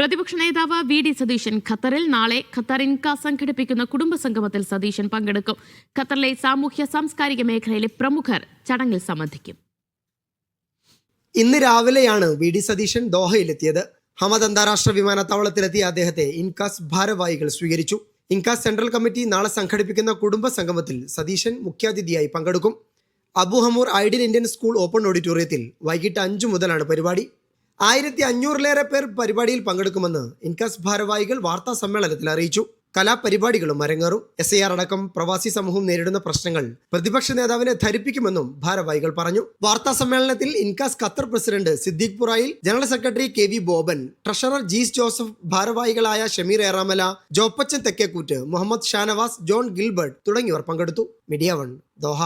പ്രതിപക്ഷ നേതാവ് V D Satheesan ഖത്തറിൽ നാളെ ഖത്തർ ഇൻകാസ് സംഘടിപ്പിക്കുന്ന കുടുംബ സംഗമത്തിൽ സതീശൻ പങ്കെടുക്കും. ഖത്തറിലെ സാമൂഹ്യ സാംസ്കാരിക മേഖലയിലെ പ്രമുഖർ ചടങ്ങിൽ സംബന്ധിക്കും. ഇന്ന് രാവിലെയാണ് വി ഡി സതീശൻ ദോഹയിലെത്തിയത്. ഹമദ് അന്താരാഷ്ട്ര വിമാനത്താവളത്തിലെത്തിയ അദ്ദേഹത്തെ ഇൻകാസ് ഭാരവാഹികൾ സ്വീകരിച്ചു. ഇൻകാസ് സെൻട്രൽ കമ്മിറ്റി നാളെ സംഘടിപ്പിക്കുന്ന കുടുംബ സംഗമത്തിൽ സതീശൻ മുഖ്യാതിഥിയായി പങ്കെടുക്കും. അബു ഹമൂർ ഐഡിയൽ ഇന്ത്യൻ സ്കൂൾ ഓപ്പൺ ഓഡിറ്റോറിയത്തിൽ വൈകിട്ട് 5 മുതലാണ് പരിപാടി. 1500-ലേറെ പേർ പരിപാടിയിൽ പങ്കെടുക്കുമെന്ന് ഇൻകാസ് ഭാരവാഹികൾ വാർത്താ സമ്മേളനത്തിൽ അറിയിച്ചു. കലാപരിപാടികളും അരങ്ങേറും. SIR അടക്കം പ്രവാസി സമൂഹം നേരിടുന്ന പ്രശ്നങ്ങൾ പ്രതിപക്ഷ നേതാവിനെ ധരിപ്പിക്കുമെന്നും ഭാരവാഹികൾ പറഞ്ഞു. വാർത്താ സമ്മേളനത്തിൽ INCAS Qatar president Siddique Purayil, general secretary KV Boban, treasurer Jees Joseph, ഭാരവാഹികളായ ഷമീർ ഏറാമല, ജോപ്പച്ചൻ തെക്കേക്കൂറ്റ്, മുഹമ്മദ് ഷാനവാസ്, ജോൺ ഗിൽബർട്ട് തുടങ്ങിയവർ പങ്കെടുത്തു. Media 1 Doha.